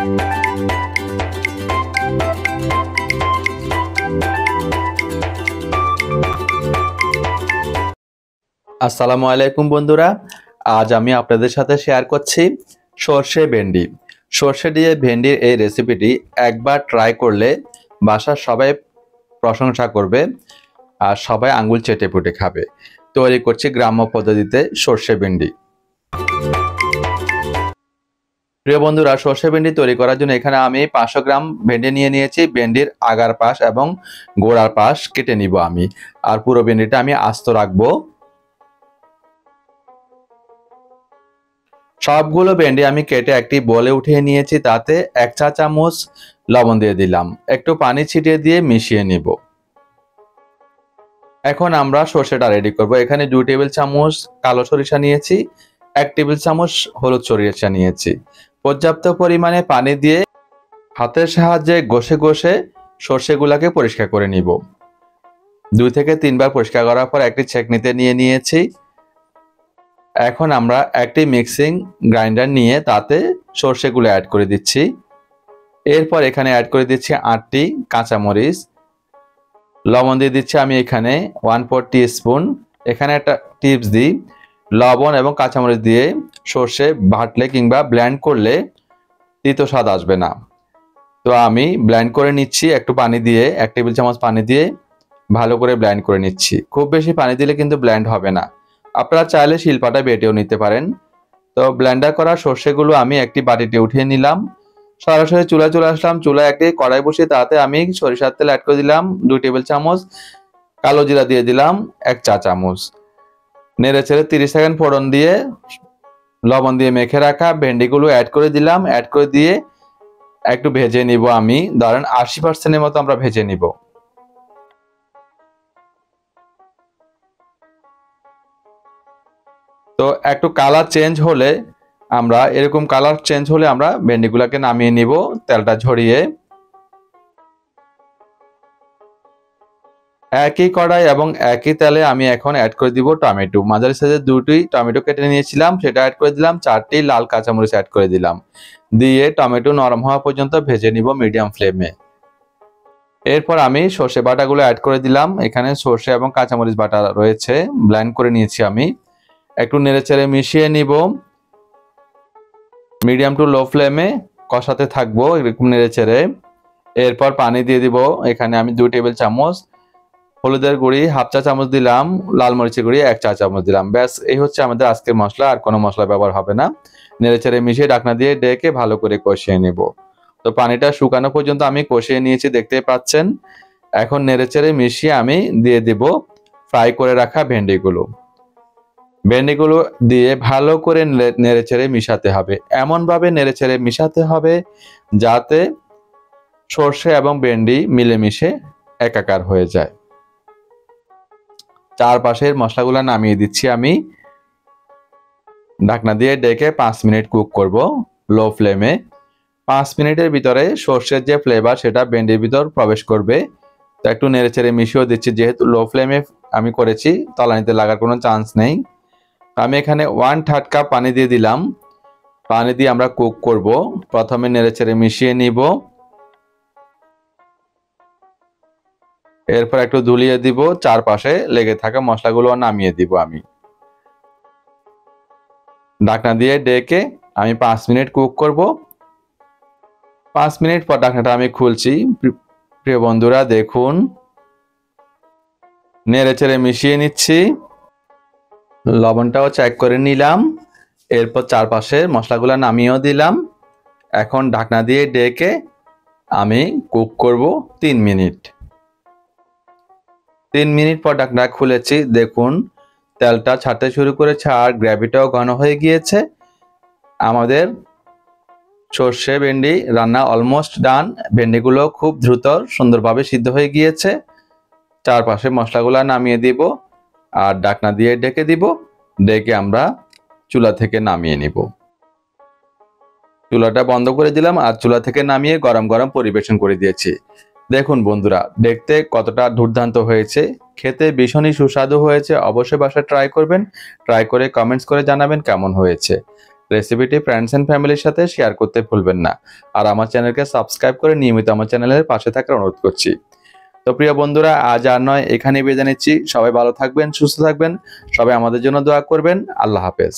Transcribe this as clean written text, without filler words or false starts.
আসসালামু আলাইকুম বন্ধুরা, আজ আমি আপনাদের সাথে শেয়ার করছি সরষে ভেন্ডি। সরষে দিয়ে ভেন্ডির এই রেসিপিটি একবার ট্রাই করলে বাসার সবাই প্রশংসা করবে আর সবাই আঙ্গুল চেটে পুটে খাবে। তৈরি করছি গ্রাম্য পদ্ধতিতে সরষে ভেন্ডি। প্রিয় বন্ধুরা, সরষে ভেন্ডি তৈরি করার জন্য এখানে আমি 500 গ্রাম ভেন্ডি নিয়ে নিয়েছি। ভেন্ডির আগার পাশ এবং গোড়ার পাশ কেটে নিব আমি, আর পুরো ভেন্ডিটা আমি আস্ত রাখবো। সবগুলো ভেন্ডি আমি কেটে একটি বলে উঠিয়ে নিয়েছি। তাতে 1 চা চামচ লবণ দিয়ে দিলাম, একটু পানি ছিটিয়ে দিয়ে মিশিয়ে নিব। এখন আমরা সরষেটা রেডি করব। এখানে 2 টেবিল চামচ কালো সরিষা নিয়েছি, 1 টেবিল চামচ হলুদ সরিষা নিয়েছি। পর্যাপ্ত পরিমাণে পানি দিয়ে হাতের সাহায্যে ঘষে ঘষে সরষেগুলোকে পরিষ্কার করে নিব। 2 থেকে 3 বার পরিষ্কার করার পর একটি ছেঁকনিতে নিয়ে নিয়েছি। এখন আমরা একটি মিক্সিং গ্রাইন্ডার নিয়ে তাতে সরষেগুলো অ্যাড করে দিচ্ছি। এরপর এখানে অ্যাড করে দিচ্ছি 8টি কাঁচামরিচ। লবণ দিয়ে দিচ্ছি আমি এখানে 1/4 টিস্পুন। এখানে একটা টিপস দিই, লবণ এবং কাঁচামরিচ দিয়ে সরষে বাটলে কিংবা ব্লেন্ড করলে তিতো স্বাদ আসবে না। তো আমি ব্লেন্ড করে নিচ্ছি একটু পানি দিয়ে, 1 টেবিল চামচ পানি দিয়ে ভালো করে ব্লেন্ড করে নিচ্ছি। খুব বেশি পানি দিলে কিন্তু ব্লেন্ড হবে না, আপনারা চাইলে শিলপাটা বেটেও নিতে পারেন। তো ব্লেন্ডার করা সরষেগুলো আমি একটি বাটিতে উঠিয়ে নিলাম। সরাসরি চুলায় চলে আসলাম। চুলায় একটি কড়াই বসিয়ে তাতে আমি সরিষার তেল অ্যাড করে দিলাম 2 টেবিল চামচ, কালো জিরা দিয়ে দিলাম 1 চা চামচ। নেড়ে চেড়ে 30 সেকেন্ড ফোড়ন দিয়ে লবণ দিয়ে মেখে রাখা ভেন্ডিগুলো অ্যাড করে দিলাম। অ্যাড করে দিয়ে একটু ভেজে নিব আমি, ধরেন 80% মতো আমরা ভেজে নিব। তো একটু কালার চেঞ্জ হলে আমরা ভেন্ডিগুলোকে নামিয়ে নিব তেলটা ঝরিয়ে। একই কড়াই এবং একই তেলে আমি এখন অ্যাড করে দিব টমেটো। মাঝারি সাইজের 2টি টমেটো কেটে নিয়েছিলাম, সেটা অ্যাড করে দিলাম। 4টি লাল কাঁচামরিচ অ্যাড করে দিলাম, দিয়ে টমেটো নরম হওয়া পর্যন্ত ভেজে নিব মিডিয়াম ফ্লেমে। এরপর আমি সর্ষে বাটাগুলো অ্যাড করে দিলাম। এখানে সর্ষে এবং কাঁচামরিচ বাটা রয়েছে, ব্লেন্ড করে নিয়েছি আমি। একটু নেড়েচেড়ে মিশিয়ে নিব, মিডিয়াম টু লো ফ্লেমে কষাতে থাকবো এরকম নেড়েচেড়ে। এরপর পানি দিয়ে দিব। এখানে আমি 2 টেবিল চামচ হলুদের গুঁড়ি 1/2 চা চামচ দিলাম, লাল মরিচের গুঁড়ি 1 চা চামচ দিলাম। ব্যাস, এই হচ্ছে আমাদের আজকের মশলা, আর কোনো মশলা ব্যবহার হবে না। নেড়েচেড়ে মিশিয়ে ঢাকনা দিয়ে ডেকে ভালো করে কষিয়ে নেব। তো পানিটা শুকানো পর্যন্ত আমি কষিয়ে নিয়েছি, দেখতেই পাচ্ছেন। এখন নেড়েচেড়ে মিশিয়ে আমি দিয়ে দিব ফ্রাই করে রাখা ভেন্ডিগুলো দিয়ে ভালো করে নেড়েচেড়ে মিশাতে হবে। এমনভাবে নেড়েচেড়ে মিশাতে হবে যাতে সর্ষে এবং ভেন্ডি মিলেমিশে একাকার হয়ে যায়। চারপাশের মশলাগুলো নামিয়ে দিচ্ছি আমি। ঢাকনা দিয়ে ডেকে 5 মিনিট কুক করব লো ফ্লেমে। 5 মিনিটের ভিতরে সর্ষের যে ফ্লেভার সেটা ভেন্ডির ভিতর প্রবেশ করবে। তো একটু নেড়েচেড়ে মিশিয়ে দিচ্ছি, যেহেতু লো ফ্লেমে আমি করেছি তলানিতে লাগার কোনো চান্স নেই। আমি এখানে 1/3 কাপ পানি দিয়ে দিলাম। পানি দিয়ে আমরা কুক করব। প্রথমে নেড়েচেড়ে মিশিয়ে নিব, এরপর একটু ধুলিয়ে দিব, চারপাশে লেগে থাকা মশলাগুলো নামিয়ে দিব আমি। ঢাকনা দিয়ে ডেকে আমি 5 মিনিট কুক করব। 5 মিনিট পর ঢাকনাটা আমি খুলছি। প্রিয় বন্ধুরা, দেখুন নেড়েচেড়ে মিশিয়ে নিচ্ছি, লবণটাও চেক করে নিলাম। এরপর চারপাশে মশলাগুলো নামিয়েও দিলাম। এখন ঢাকনা দিয়ে ডেকে আমি কুক করব 3 মিনিট। 3 মিনিট পর ঢাকনা খুলেছি, দেখুন তেলটা ছাড়তে শুরু করেছে আর গ্রেভিটাও ঘন হয়ে গিয়েছে। আমাদের সর্ষে ভেন্ডি রান্না অলমোস্ট ডান। ভেন্ডিগুলো খুব দ্রুত সুন্দরভাবে সিদ্ধ হয়ে গিয়েছে। চারপাশে মশলাগুলো নামিয়ে দিব আর ঢাকনা দিয়ে ঢেকে দিব। ডেকে আমরা চুলা থেকে নামিয়ে নিব। চুলাটা বন্ধ করে দিলাম আর চুলা থেকে নামিয়ে গরম গরম পরিবেশন করে দিয়েছি। দেখুন বন্ধুরা, দেখতে কতটা দুর্দান্ত হয়েছে, খেতে ভীষণই সুস্বাদু হয়েছে। অবশ্যই বাসায় ট্রাই করবেন, ট্রাই করে কমেন্টস করে জানাবেন কেমন হয়েছে। রেসিপিটি ফ্রেন্ডস এন্ড ফ্যামিলির সাথে শেয়ার করতে ভুলবেন না। আর আমার চ্যানেলকে সাবস্ক্রাইব করে নিয়মিত আমার চ্যানেলের পাশে থাকার অনুরোধ করছি। তো প্রিয় বন্ধুরা, আজ আর নয়, এখানেই বিদায় নিচ্ছি। সবাই ভালো থাকবেন, সুস্থ থাকবেন, সবাই আমাদের জন্য দোয়া করবেন। আল্লাহ হাফেজ।